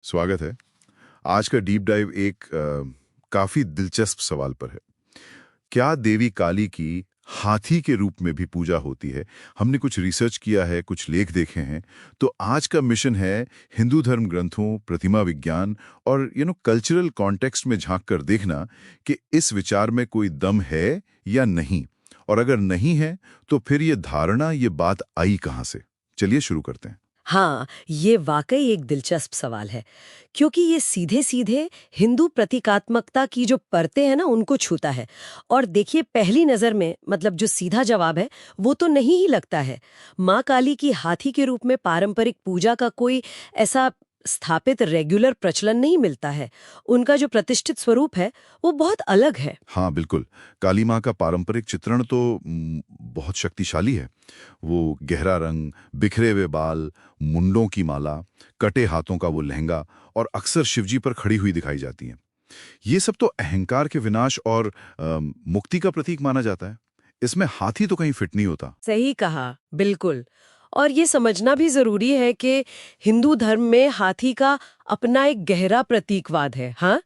स्वागत है। आज का डीप डाइव एक काफी दिलचस्प सवाल पर है। क्या देवी काली की हाथी के रूप में भी पूजा होती है? हमने कुछ रिसर्च किया है, कुछ लेख देखे हैं। तो आज का मिशन है हिंदू धर्म ग्रंथों, प्रतिमा विज्ञान और कल्चरल कॉन्टेक्स्ट में झांक कर देखना कि इस विचार में कोई दम है या नहीं। और अगर नहीं है तो फिर ये धारणा, ये बात आई कहां से? चलिए शुरू करते हैं। हाँ, ये वाकई एक दिलचस्प सवाल है, क्योंकि ये सीधे-सीधे हिंदू प्रतीकात्मकता की जो परतें हैं ना, उनको छूता है। और देखिए, पहली नज़र में मतलब जो सीधा जवाब है, वो तो नहीं ही लगता है। माँ काली की हाथी के रूप में पारंपरिक पूजा का कोई ऐसा स्थापित रेगुलर प्रचलन नहीं मिलता है। उनका जो प्रतिष्ठित स्वरूप है, वो बहुत अलग है। हाँ बिल्कुल। काली माँ का पारंपरिक चित्रण तो बहुत शक्तिशाली है। वो गहरा रंग, बिखरे हुए बाल, मुंडों की माला, कटे हाथों का वो लहंगा और अक्सर शिवजी पर खड़ी हुई दिखाई जाती हैं। ये सब तो अहंकार के विनाश और मुक्ति का प्रतीक माना जाता है। इसमें हाथी तो कहीं फिट नहीं होता। सही कहा, बिल्कुल। और ये समझना भी जरूरी है कि हिंदू धर्म में हाथी का अपना एक गहरा प्रतीकवाद है, हाँ,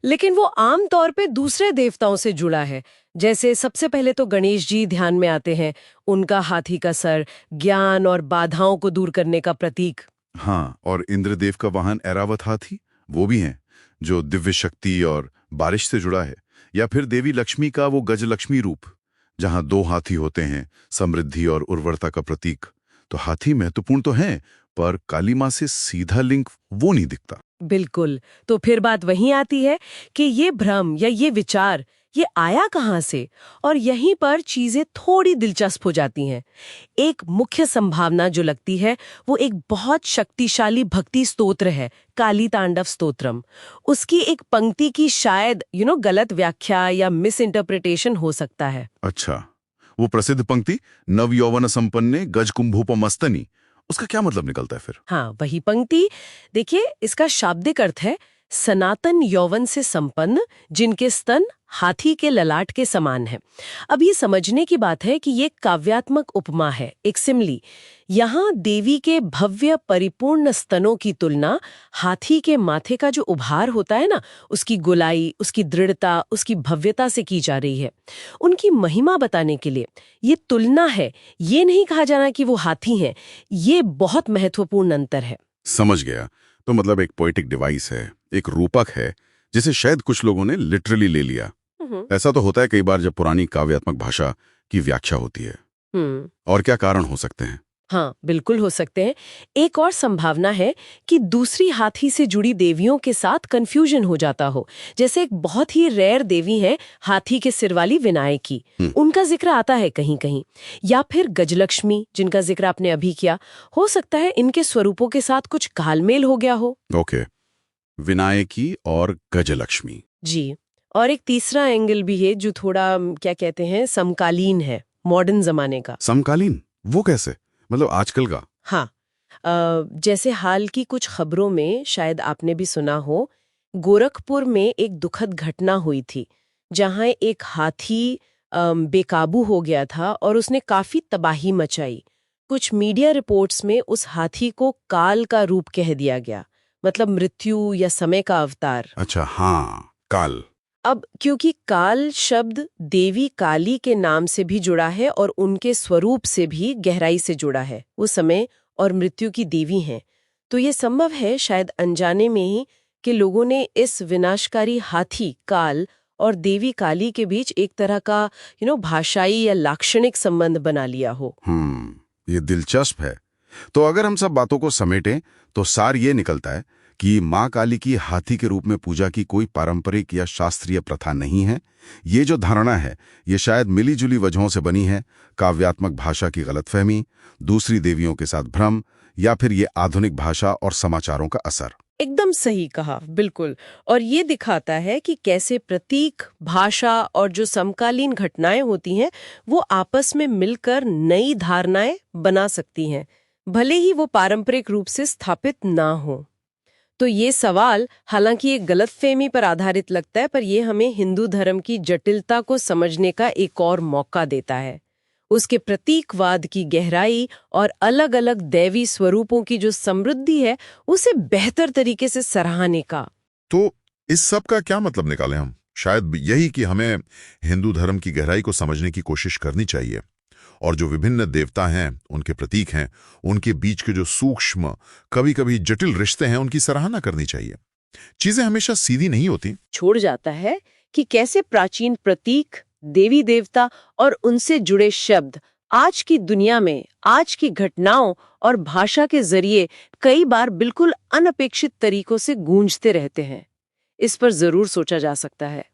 लेकिन वो आम तौर पे दूसरे देवताओं से जुड़ा है। जैसे सबसे पहले तो गणेश जी ध्यान में आते हैं। उनका हाथी का सर ज्ञान और बाधाओं को दूर करने का प्रतीक। हाँ, और इंद्रदेव का वाहन ऐरावत हाथी वो भी हैं, जो दिव्य शक्ति और बारिश से जुड़ा है। या फिर देवी लक्ष्मी का वो गजलक्ष्मी रूप, जहां दो हाथी होते हैं, समृद्धि और उर्वरता का प्रतीक। तो हाथी महत्वपूर्ण तो हैं, पर काली माँ से सीधा लिंक वो नहीं दिखता। बिल्कुल। तो फिर बात वहीं आती है कि ये भ्रम या ये विचार ये आया कहाँ से, और यहीं पर चीजें थोड़ी दिलचस्प हो जाती हैं। एक मुख्य संभावना जो लगती है वो एक बहुत शक्तिशाली भक्ति स्तोत्र है, काली तांडव स्तोत्रम। उसकी एक पंक्ति की शायद गलत व्याख्या या मिस इंटरप्रिटेशन हो सकता है। अच्छा, वो प्रसिद्ध पंक्ति नव यौवन संपन्ने गज कुंभोपमस्तनी, उसका क्या मतलब निकलता है फिर? हाँ, वही पंक्ति। देखिए, इसका शाब्दिक अर्थ है सनातन यौवन से संपन्न, जिनके स्तन हाथी के ललाट के समान है। अब ये समझने की बात है कि ये काव्यात्मक उपमा है, एक सिमली। यहाँ देवी के भव्य परिपूर्ण स्तनों की तुलना हाथी के माथे का जो उभार होता है ना, उसकी गोलाई, उसकी दृढ़ता, उसकी भव्यता से की जा रही है। उनकी महिमा बताने के लिए ये तुलना है, ये नहीं कहा जाना कि वो हाथी हैं। ये बहुत महत्वपूर्ण अंतर है। समझ गया। तो मतलब एक पोएटिक डिवाइस है, एक रूपक है, जिसे शायद कुछ लोगों ने लिटरली ले लिया। ऐसा तो होता है कई बार जब पुरानी काव्यात्मक भाषा की व्याख्या होती है। और क्या कारण हो सकते हैं? हाँ, बिल्कुल हो सकते हैं। एक और संभावना है कि दूसरी हाथी से जुड़ी देवियों के साथ कंफ्यूजन हो जाता हो। जैसे एक बहुत ही रेयर देवी है हाथी के सिर वाली विनायकी, उनका जिक्र आता है कहीं कहीं। या फिर गजलक्ष्मी, जिनका जिक्र आपने अभी किया, हो सकता है इनके स्वरूपों के साथ कुछ घालमेल हो गया हो। ओके, विनायकी और गजलक्ष्मी। जी। और एक तीसरा एंगल भी है जो थोड़ा क्या कहते हैं, समकालीन है, मॉडर्न जमाने का। समकालीन? वो कैसे? मतलब आजकल का? हाँ, जैसे हाल की कुछ खबरों में शायद आपने भी सुना हो, गोरखपुर में एक दुखद घटना हुई थी, जहां एक हाथी बेकाबू हो गया था और उसने काफी तबाही मचाई। कुछ मीडिया रिपोर्ट्स में उस हाथी को काल का रूप कह दिया गया, मतलब मृत्यु या समय का अवतार। अच्छा, हाँ, काल। अब क्योंकि काल शब्द देवी काली के नाम से भी जुड़ा है और उनके स्वरूप से भी गहराई से जुड़ा है, वो समय और मृत्यु की देवी हैं, तो ये संभव है शायद अनजाने में ही कि लोगों ने इस विनाशकारी हाथी काल और देवी काली के बीच एक तरह का भाषाई या लाक्षणिक संबंध बना लिया हो। ये दिलचस्प है। तो अगर हम सब बातों को समेटें तो सार ये निकलता है कि माँ काली की हाथी के रूप में पूजा की कोई पारंपरिक या शास्त्रीय प्रथा नहीं है। ये जो धारणा है, ये शायद मिली-जुली वजहों से बनी है, काव्यात्मक भाषा की गलतफहमी, दूसरी देवियों के साथ भ्रम, या फिर ये आधुनिक भाषा और समाचारों का असर। एकदम सही कहा, बिल्कुल। और ये दिखाता है कि कैसे प्रतीक, भाषा और जो समकालीन घटनाएं होती हैं, वो आपस में मिलकर नई धारणाएं बना सकती हैं, भले ही वो पारंपरिक रूप से स्थापित ना हो। तो ये सवाल हालांकि एक गलतफहमी पर आधारित लगता है, पर ये हमें हिंदू धर्म की जटिलता को समझने का एक और मौका देता है। उसके प्रतीकवाद की गहराई और अलग-अलग दैवी स्वरूपों की जो समृद्धि है, उसे बेहतर तरीके से सराहने का। तो इस सब का क्या मतलब निकालें हम? शायद यही कि हमें हिंदू धर्म की गहराई को समझने की कोशिश करनी चाहिए और जो विभिन्न देवता हैं, उनके प्रतीक हैं, उनके बीच के जो सूक्ष्म, कभी-कभी जटिल रिश्ते हैं, उनकी सराहना करनी चाहिए। चीजें हमेशा सीधी नहीं होती। छोड़ जाता है कि कैसे प्राचीन प्रतीक, देवी देवता और उनसे जुड़े शब्द आज की दुनिया में, आज की घटनाओं और भाषा के जरिए कई बार बिल्कुल अनपेक्षित तरीकों से गूंजते रहते हैं। इस पर जरूर सोचा जा सकता है।